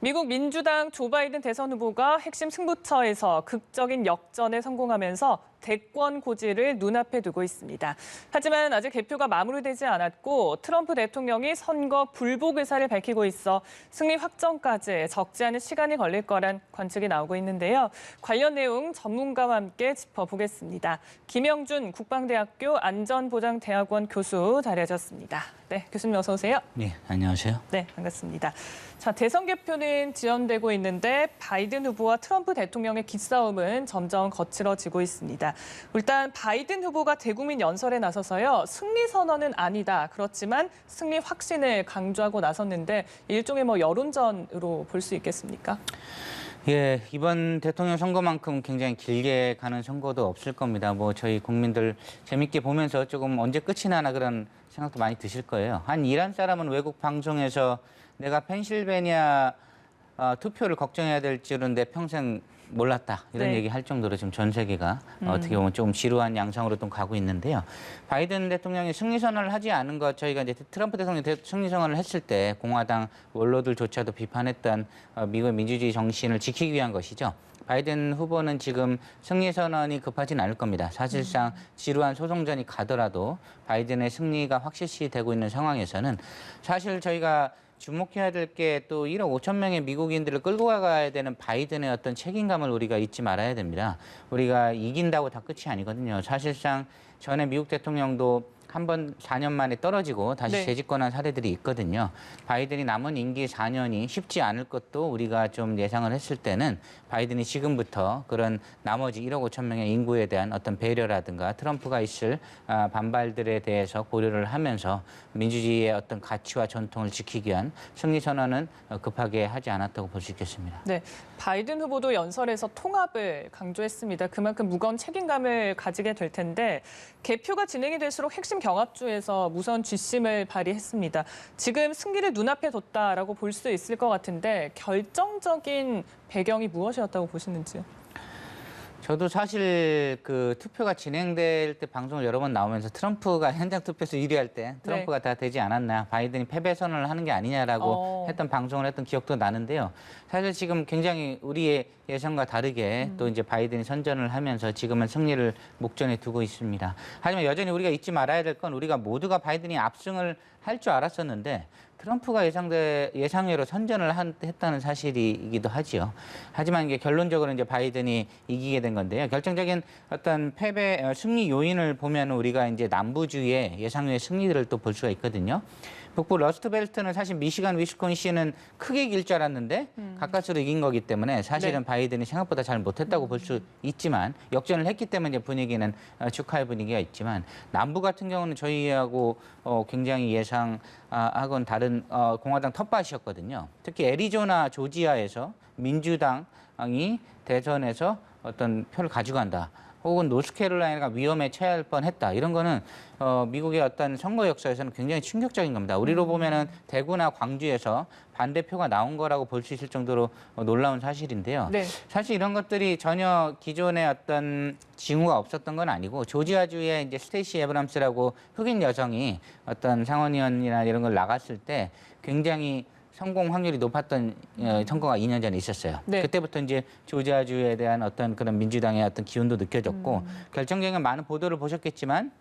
미국 민주당 조 바이든 대선 후보가 핵심 승부처에서 극적인 역전에 성공하면서 대권 고지를 눈앞에 두고 있습니다. 하지만 아직 개표가 마무리되지 않았고 트럼프 대통령이 선거 불복 의사를 밝히고 있어 승리 확정까지 적지 않은 시간이 걸릴 거란 관측이 나오고 있는데요. 관련 내용 전문가와 함께 짚어보겠습니다. 김영준 국방대학교 안전보장대학원 교수 자리하셨습니다. 네, 교수님 어서 오세요. 네, 안녕하세요. 네, 반갑습니다. 자, 대선 개표는 지연되고 있는데 바이든 후보와 트럼프 대통령의 기싸움은 점점 거칠어지고 있습니다. 일단 바이든 후보가 대국민 연설에 나서서요. 승리 선언은 아니다. 그렇지만 승리 확신을 강조하고 나섰는데 일종의 여론전으로 볼 수 있겠습니까? 예, 이번 대통령 선거만큼 굉장히 길게 가는 선거도 없을 겁니다. 저희 국민들 재밌게 보면서 조금 언제 끝이 나나 그런 생각도 많이 드실 거예요. 한 이란 사람은 외국 방송에서 내가 펜실베니아 투표를 걱정해야 될 줄은 내 평생 몰랐다. 이런 네. 얘기 할 정도로 지금 전 세계가 어떻게 보면 좀 지루한 양상으로 좀 가고 있는데요. 바이든 대통령이 승리 선언을 하지 않은 것, 저희가 이제 트럼프 대통령이 승리 선언을 했을 때 공화당 원로들조차도 비판했던 미국의 민주주의 정신을 지키기 위한 것이죠. 바이든 후보는 지금 승리 선언이 급하진 않을 겁니다. 사실상 지루한 소송전이 가더라도 바이든의 승리가 확실시 되고 있는 상황에서는 사실 저희가 주목해야 될 게 또 1억 5천 명의 미국인들을 끌고 가야 되는 바이든의 어떤 책임감을 우리가 잊지 말아야 됩니다. 우리가 이긴다고 다 끝이 아니거든요. 사실상 전에 미국 대통령도 한 번 4년 만에 떨어지고 다시 네. 재집권한 사례들이 있거든요. 바이든이 남은 임기 4년이 쉽지 않을 것도 우리가 좀 예상을 했을 때는 바이든이 지금부터 그런 나머지 1억 5천 명의 인구에 대한 어떤 배려라든가 트럼프가 있을 반발들에 대해서 고려를 하면서 민주주의의 어떤 가치와 전통을 지키기 위한 승리 선언은 급하게 하지 않았다고 볼 수 있겠습니다. 네, 바이든 후보도 연설에서 통합을 강조했습니다. 그만큼 무거운 책임감을 가지게 될 텐데 개표가 진행이 될수록 핵심 경합주에서 무서운 뒷심을 발휘했습니다. 지금 승리를 눈앞에 뒀다라고 볼 수 있을 것 같은데 결정적인 배경이 무엇이었다고 보시는지요? 저도 사실 그 투표가 진행될 때 방송을 여러 번 나오면서 트럼프가 현장 투표에서 유리할 때 트럼프가 다 되지 않았나, 바이든이 패배 선언을 하는 게 아니냐라고 했던 방송을 했던 기억도 나는데요. 사실 지금 굉장히 우리의 예상과 다르게 또 이제 바이든이 선전을 하면서 지금은 승리를 목전에 두고 있습니다. 하지만 여전히 우리가 잊지 말아야 될 건 우리가 모두가 바이든이 압승을 할 줄 알았었는데 트럼프가 예상외로 선전을 했다는 사실이기도 하지요. 하지만 이게 결론적으로 이제 바이든이 이기게 된 건데요. 결정적인 어떤 승리 요인을 보면 우리가 이제 남부주의 예상외의 승리들을 또 볼 수가 있거든요. 북부 러스트벨트는 사실 미시간, 위스콘신은 크게 이길 줄 알았는데 가까스로 이긴 거기 때문에 사실은 네. 바이든이 생각보다 잘 못했다고 볼 수 있지만 역전을 했기 때문에 분위기는 축하의 분위기가 있지만 남부 같은 경우는 저희하고 굉장히 예상하고는 다른 공화당 텃밭이었거든요. 특히 애리조나, 조지아에서 민주당이 대선에서 어떤 표를 가져간다. 혹은 노스캐롤라이나가 위험에 처할 뻔했다. 이런 거는 미국의 어떤 선거 역사에서는 굉장히 충격적인 겁니다. 우리로 보면은 대구나 광주에서 반대표가 나온 거라고 볼 수 있을 정도로 놀라운 사실인데요. 네. 사실 이런 것들이 전혀 기존의 어떤 징후가 없었던 건 아니고 조지아주의 이제 스테이시 에브람스라고 흑인 여성이 어떤 상원의원이나 이런 걸 나갔을 때 굉장히 성공 확률이 높았던 선거가 2년 전에 있었어요. 네. 그때부터 이제 조지아주에 대한 어떤 그런 민주당의 어떤 기운도 느껴졌고 결정적인 많은 보도를 보셨겠지만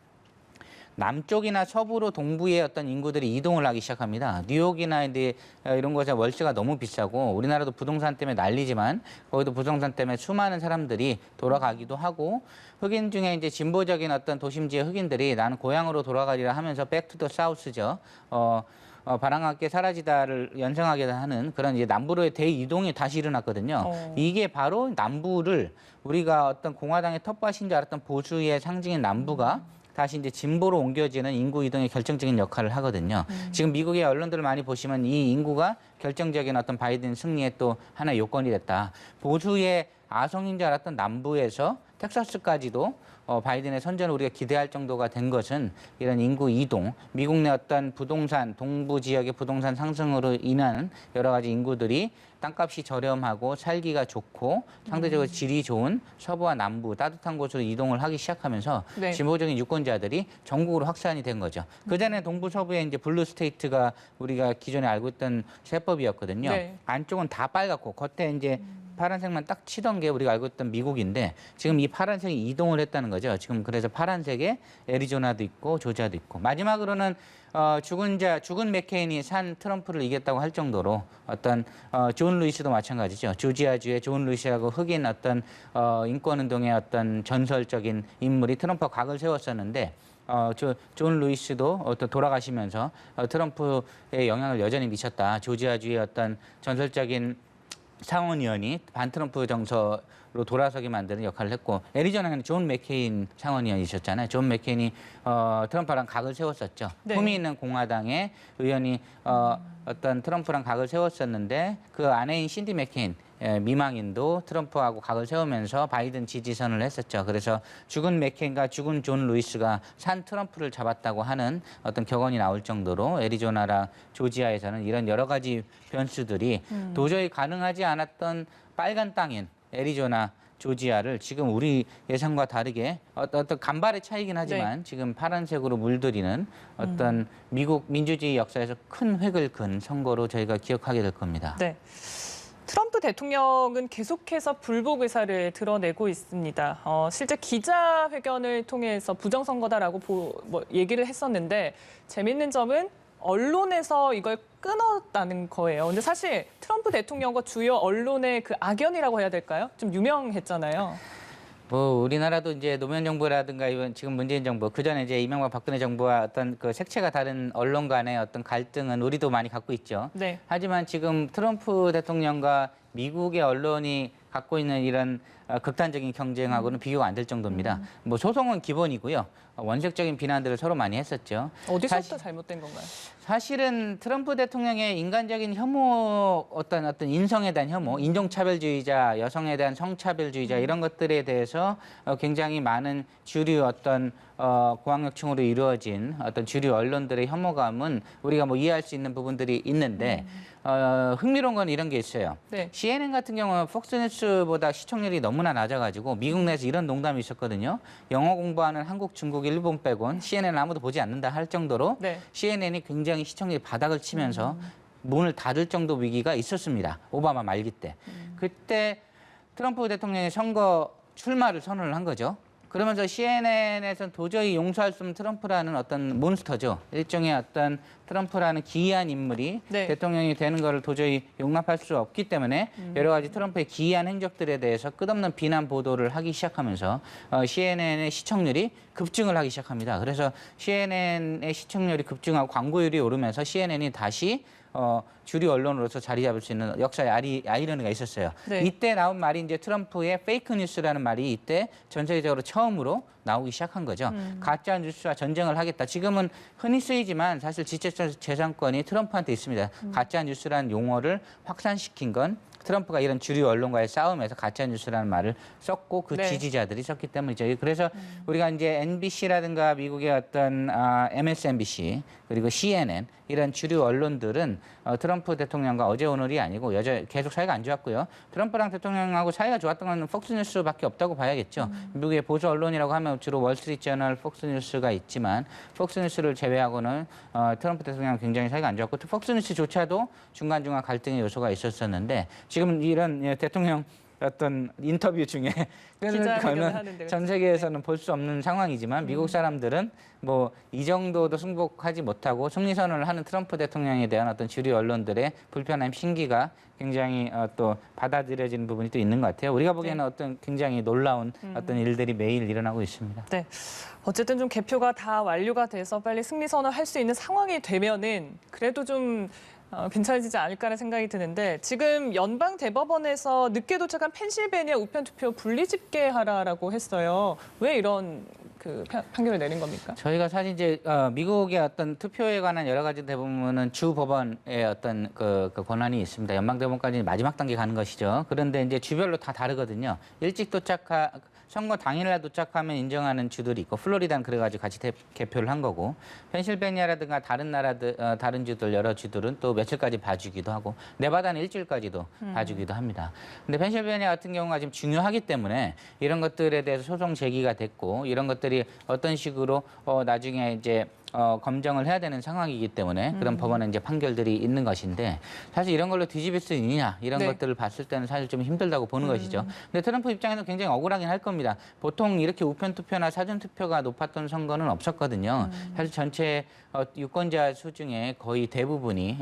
남쪽이나 서부로 동부의 어떤 인구들이 이동을 하기 시작합니다. 뉴욕이나 이제 이런 곳에 월세가 너무 비싸고 우리나라도 부동산 때문에 난리지만 거기도 부동산 때문에 수많은 사람들이 돌아가기도 하고 흑인 중에 이제 진보적인 어떤 도심지의 흑인들이 나는 고향으로 돌아가리라 하면서 백투더 사우스죠. 바람과 사라지다를 연상하게 하는 그런 이제 남부로의 대이동이 다시 일어났거든요. 이게 바로 남부를 우리가 어떤 공화당의 텃밭인 줄 알았던 보수의 상징인 남부가 다시 이제 진보로 옮겨지는 인구 이동의 결정적인 역할을 하거든요. 지금 미국의 언론들을 많이 보시면 이 인구가 결정적인 어떤 바이든 승리의 또 하나의 요건이 됐다. 보수의 아성인 줄 알았던 남부에서 텍사스까지도 바이든의 선전을 우리가 기대할 정도가 된 것은 이런 인구 이동, 미국 내 어떤 부동산, 동부 지역의 부동산 상승으로 인한 여러 가지 인구들이 땅값이 저렴하고 살기가 좋고 상대적으로 질이 좋은 서부와 남부 따뜻한 곳으로 이동을 하기 시작하면서 네. 진보적인 유권자들이 전국으로 확산이 된 거죠. 그전에 동부 서부에 이제 블루 스테이트가 우리가 기존에 알고 있던 세법이었거든요. 네. 안쪽은 다 빨갛고 겉에 이제 파란색만 딱 치던 게 우리가 알고 있던 미국인데 지금 이 파란색이 이동을 했다는 거죠. 지금 그래서 파란색에 애리조나도 있고 조지아도 있고 마지막으로는 죽은 맥케인이 산 트럼프를 이겼다고 할 정도로 어떤 존 루이스도 마찬가지죠. 조지아주의 존 루이스하고 흑인 어떤 인권운동의 어떤 전설적인 인물이 트럼프와 각을 세웠었는데 존 루이스도 돌아가시면서 트럼프의 영향을 여전히 미쳤다. 조지아주의 어떤 전설적인 상원의원이 반트럼프 정서로 돌아서게 만드는 역할을 했고 애리조나는 존 맥케인 상원의원이셨잖아요. 존 맥케인이 트럼프랑 각을 세웠었죠. 네. 품위 있는 공화당의 의원이 어떤 트럼프랑 각을 세웠었는데 그 아내인 신디 맥케인 미망인도 트럼프하고 각을 세우면서 바이든 지지선을 했었죠. 그래서 죽은 맥케인과 죽은 존 루이스가 산 트럼프를 잡았다고 하는 어떤 격언이 나올 정도로 애리조나랑 조지아에서는 이런 여러 가지 변수들이 도저히 가능하지 않았던 빨간 땅인 애리조나, 조지아를 지금 우리 예상과 다르게 어떤 간발의 차이긴 하지만 지금 파란색으로 물들이는 어떤 미국 민주주의 역사에서 큰 획을 그은 선거로 저희가 기억하게 될 겁니다. 네. 트럼프 대통령은 계속해서 불복 의사를 드러내고 있습니다. 실제 기자회견을 통해서 부정선거다라고 얘기를 했었는데 재밌는 점은 언론에서 이걸 끊었다는 거예요. 근데 사실 트럼프 대통령과 주요 언론의 그 악연이라고 해야 될까요? 좀 유명했잖아요. 우리나라도 이제 노무현 정부라든가 이번 지금 문재인 정부, 그 전에 이제 이명박 박근혜 정부와 어떤 그 색채가 다른 언론 간의 어떤 갈등은 우리도 많이 갖고 있죠. 네. 하지만 지금 트럼프 대통령과 미국의 언론이 갖고 있는 이런 극단적인 경쟁하고는 비교가 안 될 정도입니다. 소송은 기본이고요. 원색적인 비난들을 서로 많이 했었죠. 어디서부터 잘못된 건가요? 사실은 트럼프 대통령의 인간적인 혐오, 어떤 인성에 대한 혐오, 인종차별주의자, 여성에 대한 성차별주의자 이런 것들에 대해서 굉장히 많은 주류 고학력층으로 이루어진 어떤 주류 언론들의 혐오감은 우리가 이해할 수 있는 부분들이 있는데 흥미로운 건 이런 게 있어요. 네. CNN 같은 경우는 폭스뉴스보다 시청률이 너무나 낮아가지고 미국 내에서 이런 농담이 있었거든요. 영어 공부하는 한국, 중국, 일본 빼곤 CNN을 아무도 보지 않는다 할 정도로 네. CNN이 굉장히 시청률이 바닥을 치면서 문을 닫을 정도 위기가 있었습니다. 오바마 말기 때. 그때 트럼프 대통령이 선거 출마를 선언을 한 거죠. 그러면서 CNN에서는 도저히 용서할 수 없는 트럼프라는 어떤 몬스터죠. 일종의 어떤 트럼프라는 기이한 인물이 네. 대통령이 되는 것을 도저히 용납할 수 없기 때문에 여러 가지 트럼프의 기이한 행적들에 대해서 끝없는 비난 보도를 하기 시작하면서 CNN의 시청률이 급증을 하기 시작합니다. 그래서 CNN의 시청률이 급증하고 광고율이 오르면서 CNN이 다시 주류 언론으로서 자리 잡을 수 있는 역사의 아이러니가 있었어요. 네. 이때 나온 말이 이제 트럼프의 페이크 뉴스라는 말이 이때 전 세계적으로 처음으로 나오기 시작한 거죠. 가짜 뉴스와 전쟁을 하겠다. 지금은 흔히 쓰이지만 사실 지적 재산권이 트럼프한테 있습니다. 가짜 뉴스라는 용어를 확산시킨 건 트럼프가 이런 주류 언론과의 싸움에서 가짜 뉴스라는 말을 썼고 그 네. 지지자들이 썼기 때문이죠. 그래서 우리가 이제 NBC라든가 미국의 어떤 MSNBC 그리고 CNN 이런 주류 언론들은 트럼프 대통령과 어제 오늘이 아니고 계속 사이가 안 좋았고요. 트럼프랑 대통령하고 사이가 좋았던 건 폭스뉴스밖에 없다고 봐야겠죠. 미국의 보수 언론이라고 하면 주로 월스트리트저널, 폭스뉴스가 있지만 폭스뉴스를 제외하고는 트럼프 대통령과 굉장히 사이가 안 좋았고 폭스뉴스조차도 중간중간 갈등의 요소가 있었었는데 지금 이런 대통령 어떤 인터뷰 중에 그거는 전 세계에서는 볼 수 없는 상황이지만 미국 사람들은 이 정도도 승복하지 못하고 승리 선언을 하는 트럼프 대통령에 대한 어떤 주류 언론들의 불편함, 신기가 굉장히 또 받아들여지는 부분이 또 있는 것 같아요. 우리가 보기에는 어떤 굉장히 놀라운 어떤 일들이 매일 일어나고 있습니다. 네. 어쨌든 좀 개표가 다 완료가 돼서 빨리 승리 선언할 수 있는 상황이 되면은 그래도 좀 괜찮아지지 않을까라는 생각이 드는데 지금 연방 대법원에서 늦게 도착한 펜실베니아 우편 투표 분리 집계하라라고 했어요. 왜 이런 판결을 내린 겁니까? 저희가 사실 이제 미국의 어떤 투표에 관한 여러 가지 대부분은 주 법원의 어떤 그 권한이 있습니다. 연방 대법원까지 마지막 단계 가는 것이죠. 그런데 이제 주별로 다 다르거든요. 일찍 도착한 선거 당일날 도착하면 인정하는 주들이 있고 플로리다는 그래가지고 같이 개표를 한 거고 펜실베니아라든가 다른 나라들 다른 주들 여러 주들은 또 며칠까지 봐주기도 하고 네바다는 일주일까지도 봐주기도 합니다. 근데 펜실베니아 같은 경우가 지금 중요하기 때문에 이런 것들에 대해서 소송 제기가 됐고 이런 것들이 어떤 식으로 나중에 이제 검증을 해야 되는 상황이기 때문에 그런 법원에 이제 판결들이 있는 것인데 사실 이런 걸로 뒤집을 수 있느냐 이런 네. 것들을 봤을 때는 사실 좀 힘들다고 보는 것이죠. 근데 트럼프 입장에서 굉장히 억울하긴 할 겁니다. 보통 이렇게 우편 투표나 사전 투표가 높았던 선거는 없었거든요. 사실 전체 유권자 수 중에 거의 대부분이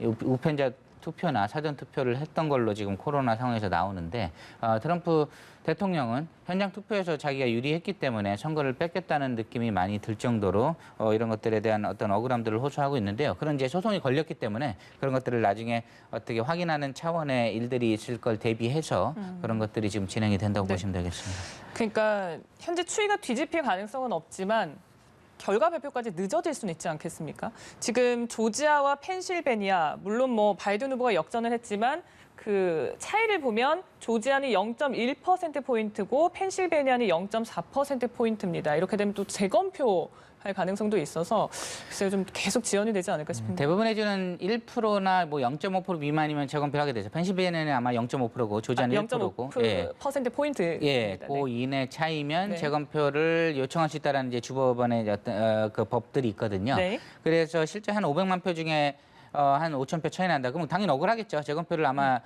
우편자 투표나 사전 투표를 했던 걸로 지금 코로나 상황에서 나오는데 트럼프 대통령은 현장 투표에서 자기가 유리했기 때문에 선거를 뺏겼다는 느낌이 많이 들 정도로 이런 것들에 대한 어떤 억울함들을 호소하고 있는데요. 그런 이제 소송이 걸렸기 때문에 그런 것들을 나중에 어떻게 확인하는 차원의 일들이 있을 걸 대비해서 그런 것들이 지금 진행이 된다고 네. 보시면 되겠습니다. 그러니까 현재 추이가 뒤집힐 가능성은 없지만 결과 발표까지 늦어질 수는 있지 않겠습니까? 지금 조지아와 펜실베니아 물론 뭐 바이든 후보가 역전을 했지만 그 차이를 보면 조지아는 0.1%포인트고 펜실베니아는 0.4%포인트입니다. 이렇게 되면 또 재검표 할 가능성도 있어서 글쎄요 좀 계속 지연이 되지 않을까 싶은데. 대부분의 주는 1%나 뭐 0.5% 미만이면 재검표를 하게 되죠. 펜실베니아는 아마 0.5%고 조지아는 1%고. 0.5% 포인트. 예, 그 이내 차이면 네. 재검표를 요청할 수 있다라는 이제 주법원의 어떤 그 법들이 있거든요. 네. 그래서 실제 한 500만 표 중에 한 5천 표 차이 난다. 그러면 당연히 억울하겠죠. 재검표를 아마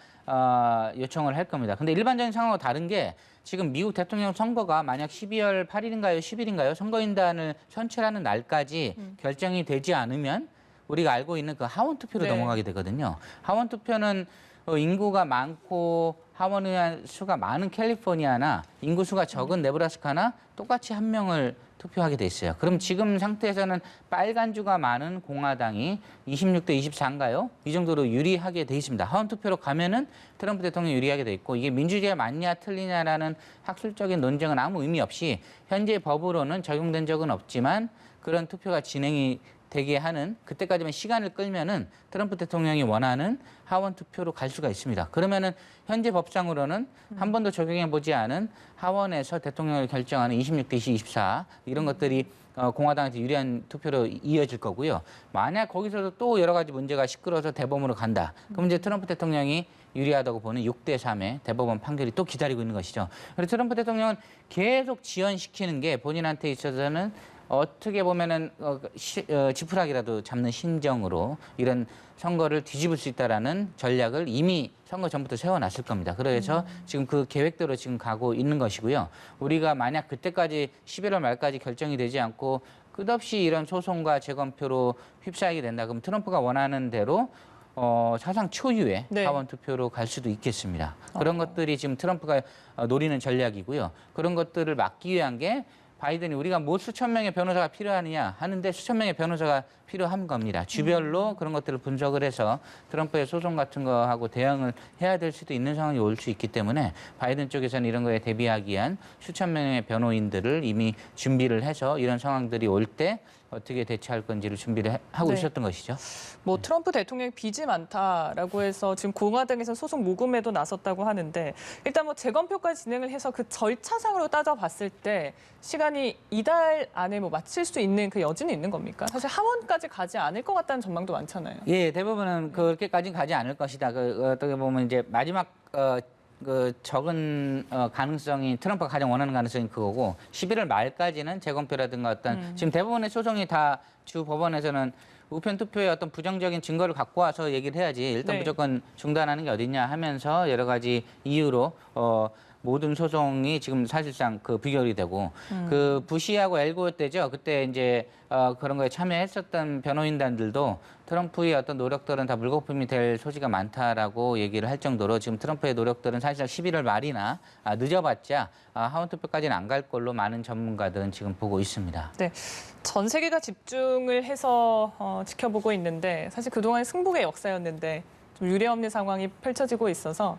요청을 할 겁니다. 근데 일반적인 상황과 다른 게 지금 미국 대통령 선거가 만약 12월 8일인가요, 10일인가요? 선거인단을 선출하는 날까지 결정이 되지 않으면 우리가 알고 있는 그 하원 투표로 네. 넘어가게 되거든요. 하원 투표는 인구가 많고 하원의원 수가 많은 캘리포니아나 인구 수가 적은 네브라스카나 똑같이 한 명을 투표하게 돼 있어요. 그럼 지금 상태에서는 빨간 주가 많은 공화당이 26대 24인가요? 이 정도로 유리하게 돼 있습니다. 하원 투표로 가면은 트럼프 대통령이 유리하게 돼 있고 이게 민주주의가 맞냐 틀리냐라는 학술적인 논쟁은 아무 의미 없이 현재 법으로는 적용된 적은 없지만 그런 투표가 진행이 되게 하는 그때까지만 시간을 끌면은 트럼프 대통령이 원하는 하원 투표로 갈 수가 있습니다. 그러면은 현재 법상으로는 한 번도 적용해 보지 않은 하원에서 대통령을 결정하는 26대 24 이런 것들이 공화당한테 유리한 투표로 이어질 거고요. 만약 거기서도 또 여러 가지 문제가 시끄러워서 대법원으로 간다. 그럼 이제 트럼프 대통령이 유리하다고 보는 6대 3의 대법원 판결이 또 기다리고 있는 것이죠. 그래서 트럼프 대통령은 계속 지연시키는 게 본인한테 있어서는 어떻게 보면은 지푸라기라도 잡는 심정으로 이런 선거를 뒤집을 수 있다라는 전략을 이미 선거 전부터 세워놨을 겁니다. 그래서 지금 그 계획대로 지금 가고 있는 것이고요. 우리가 만약 그때까지 11월 말까지 결정이 되지 않고 끝없이 이런 소송과 재검표로 휩싸이게 된다. 그럼 트럼프가 원하는 대로 사상 초유의 네. 하원 투표로 갈 수도 있겠습니다. 그런 것들이 지금 트럼프가 노리는 전략이고요. 그런 것들을 막기 위한 게 바이든이 우리가 뭐 수천 명의 변호사가 필요하느냐 하는데 수천 명의 변호사가 필요한 겁니다. 주별로 그런 것들을 분석을 해서 트럼프의 소송 같은 거하고 대응을 해야 될 수도 있는 상황이 올 수 있기 때문에 바이든 쪽에서는 이런 거에 대비하기 위한 수천 명의 변호인들을 이미 준비를 해서 이런 상황들이 올 때 어떻게 대처할 건지를 준비를 하고 네. 있었던 것이죠. 뭐 트럼프 대통령이 빚이 많다라고 해서 지금 공화당에서 소송 모금에도 나섰다고 하는데 일단 뭐 재검표까지 진행을 해서 그 절차상으로 따져봤을 때 시간이 이달 안에 뭐 마칠 수 있는 그 여지는 있는 겁니까? 사실 하원까지 가지 않을 것 같다는 전망도 많잖아요. 예, 대부분은 그렇게까지는 가지 않을 것이다. 어떻게 보면 이제 마지막 그 적은 가능성이 트럼프가 가장 원하는 가능성이 그거고 11월 말까지는 재검표라든가 어떤 지금 대부분의 소송이 다 주 법원에서는 우편 투표의 어떤 부정적인 증거를 갖고 와서 얘기를 해야지 일단 네. 무조건 중단하는 게 어딨냐 하면서 여러 가지 이유로 모든 소송이 지금 사실상 그 비결이 되고 그 부시하고 엘고어 때죠. 그때 이제 그런 거에 참여했었던 변호인단들도 트럼프의 어떤 노력들은 다 물거품이 될 소지가 많다라고 얘기를 할 정도로 지금 트럼프의 노력들은 사실상 11월 말이나 늦어봤자 하원 투표까지는 안 갈 걸로 많은 전문가들은 지금 보고 있습니다. 네, 전 세계가 집중을 해서 지켜보고 있는데 사실 그동안 승부의 역사였는데 좀 유례없는 상황이 펼쳐지고 있어서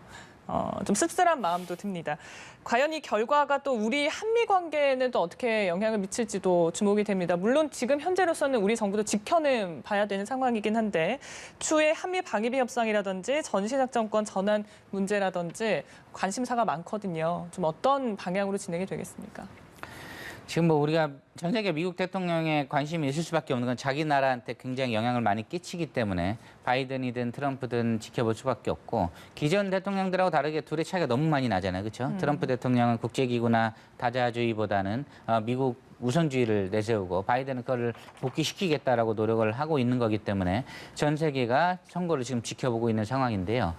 좀 씁쓸한 마음도 듭니다. 과연 이 결과가 또 우리 한미 관계에는 또 어떻게 영향을 미칠지도 주목이 됩니다. 물론 지금 현재로서는 우리 정부도 지켜는 봐야 되는 상황이긴 한데 추후에 한미 방위비 협상이라든지 전시작전권 전환 문제라든지 관심사가 많거든요. 좀 어떤 방향으로 진행이 되겠습니까? 지금 뭐 우리가 전 세계 미국 대통령에 관심이 있을 수밖에 없는 건 자기 나라한테 굉장히 영향을 많이 끼치기 때문에 바이든이든 트럼프든 지켜볼 수밖에 없고 기존 대통령들하고 다르게 둘의 차이가 너무 많이 나잖아요. 그렇죠? 트럼프 대통령은 국제기구나 다자주의보다는 미국 우선주의를 내세우고 바이든은 그걸 복귀시키겠다라고 노력을 하고 있는 거기 때문에 전 세계가 선거를 지금 지켜보고 있는 상황인데요.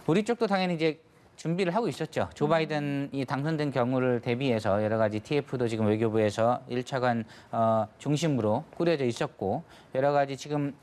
우리 쪽도 당연히 이제 준비를 하고 있었죠. 조 바이든이 당선된 경우를 대비해서 여러 가지 TF도 지금 외교부에서 1차관 중심으로 꾸려져 있었고 여러 가지 지금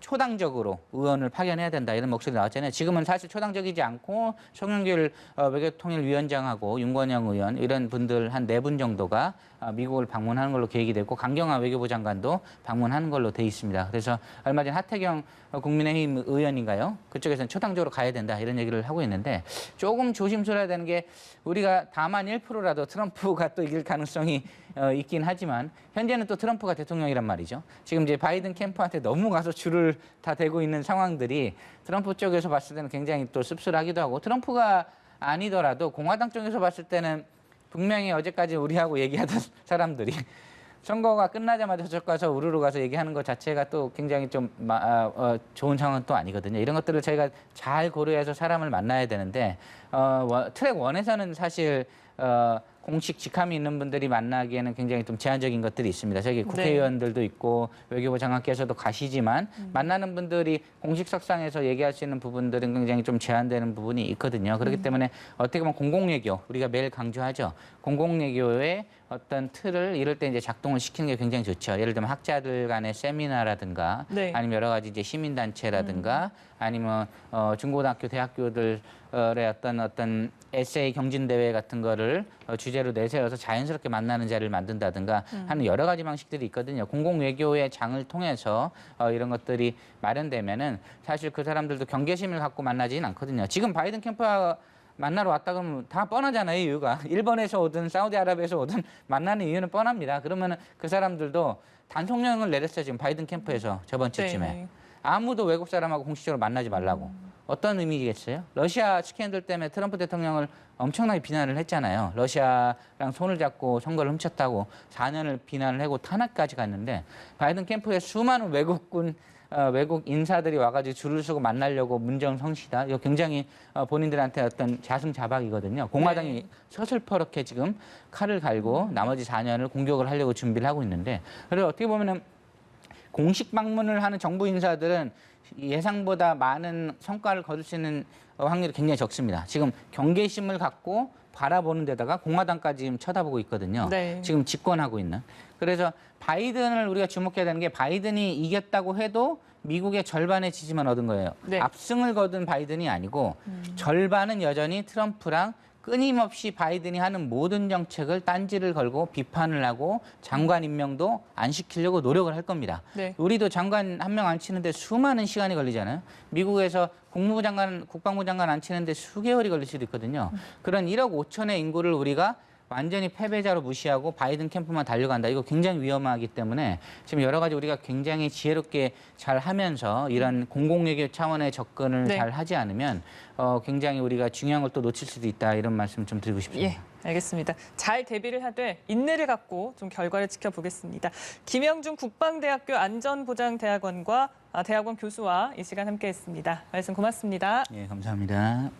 초당적으로 의원을 파견해야 된다 이런 목소리 나왔잖아요. 지금은 사실 초당적이지 않고 송영길 외교통일위원장하고 윤건영 의원 이런 분들 한 4분 정도가 미국을 방문하는 걸로 계획이 됐고 강경화 외교부 장관도 방문하는 걸로 돼 있습니다. 그래서 얼마 전 하태경 국민의힘 의원인가요? 그쪽에서는 초당적으로 가야 된다 이런 얘기를 하고 있는데 조금 조심스러워야 되는 게 우리가 다만 1%라도 트럼프가 또 이길 가능성이 있긴 하지만 현재는 또 트럼프가 대통령이란 말이죠. 지금 이제 바이든 캠프한테 너무 가서 줄을 다 대고 있는 상황들이 트럼프 쪽에서 봤을 때는 굉장히 또 씁쓸하기도 하고 트럼프가 아니더라도 공화당 쪽에서 봤을 때는 분명히 어제까지 우리하고 얘기하던 사람들이 선거가 끝나자마자 저쪽 가서 우르르 가서 얘기하는 것 자체가 또 굉장히 좀 좋은 상황은 또 아니거든요. 이런 것들을 저희가 잘 고려해서 사람을 만나야 되는데 트랙 1에서는 사실 공식 직함이 있는 분들이 만나기에는 굉장히 좀 제한적인 것들이 있습니다. 저기 국회의원들도 있고 외교부 장관께서도 가시지만 만나는 분들이 공식석상에서 얘기할 수 있는 부분들은 굉장히 좀 제한되는 부분이 있거든요. 그렇기 때문에 어떻게 보면 공공외교, 우리가 매일 강조하죠. 공공외교의 어떤 틀을 이럴 때 이제 작동을 시키는 게 굉장히 좋죠. 예를 들면 학자들 간의 세미나라든가 아니면 여러 가지 이제 시민단체라든가 아니면 중고등학교, 대학교들의 어떤 에세이 경진대회 같은 거를 주제로 내세워서 자연스럽게 만나는 자리를 만든다든가 하는 여러 가지 방식들이 있거든요. 공공외교의 장을 통해서 이런 것들이 마련되면은 사실 그 사람들도 경계심을 갖고 만나지는 않거든요. 지금 바이든 캠프와 만나러 왔다 그러면 다 뻔하잖아요, 이유가. 일본에서 오든 사우디아라비아에서 오든 만나는 이유는 뻔합니다. 그러면은 그 사람들도 단속령을 내렸어요, 지금 바이든 캠프에서 저번 주쯤에. 아무도 외국 사람하고 공식적으로 만나지 말라고. 어떤 의미겠어요? 러시아 스캔들 때문에 트럼프 대통령을 엄청나게 비난을 했잖아요. 러시아랑 손을 잡고 선거를 훔쳤다고 4년을 비난을 하고 탄압까지 갔는데 바이든 캠프에 수많은 외국 인사들이 와가지고 줄을 서고 만나려고 문정성시다. 이거 굉장히 본인들한테 어떤 자승자박이거든요. 공화당이 서슬퍼렇게 지금 칼을 갈고 나머지 4년을 공격을 하려고 준비를 하고 있는데 그래서 어떻게 보면은 공식 방문을 하는 정부 인사들은 예상보다 많은 성과를 거둘 수 있는 확률이 굉장히 적습니다. 지금 경계심을 갖고 바라보는 데다가 공화당까지 지금 쳐다보고 있거든요. 지금 집권하고 있는. 그래서 바이든을 우리가 주목해야 되는 게 바이든이 이겼다고 해도 미국의 절반의 지지만 얻은 거예요. 압승을 거둔 바이든이 아니고 절반은 여전히 트럼프랑 끊임없이 바이든이 하는 모든 정책을 딴지를 걸고 비판을 하고 장관 임명도 안 시키려고 노력을 할 겁니다. 우리도 장관 한 명 안 치는데 수많은 시간이 걸리잖아요. 미국에서 국무부 장관, 국방부 장관 안 치는데 수개월이 걸릴 수도 있거든요. 그런 1억 5천의 인구를 우리가 완전히 패배자로 무시하고 바이든 캠프만 달려간다. 이거 굉장히 위험하기 때문에 지금 여러 가지 우리가 굉장히 지혜롭게 잘 하면서 이런 공공외교 차원의 접근을 잘 하지 않으면 굉장히 우리가 중요한 걸 또 놓칠 수도 있다. 이런 말씀 좀 드리고 싶습니다. 예, 알겠습니다. 잘 대비를 하되 인내를 갖고 좀 결과를 지켜보겠습니다. 김영준 국방대학교 안전보장대학원 교수와 이 시간 함께했습니다. 말씀 고맙습니다. 예, 감사합니다.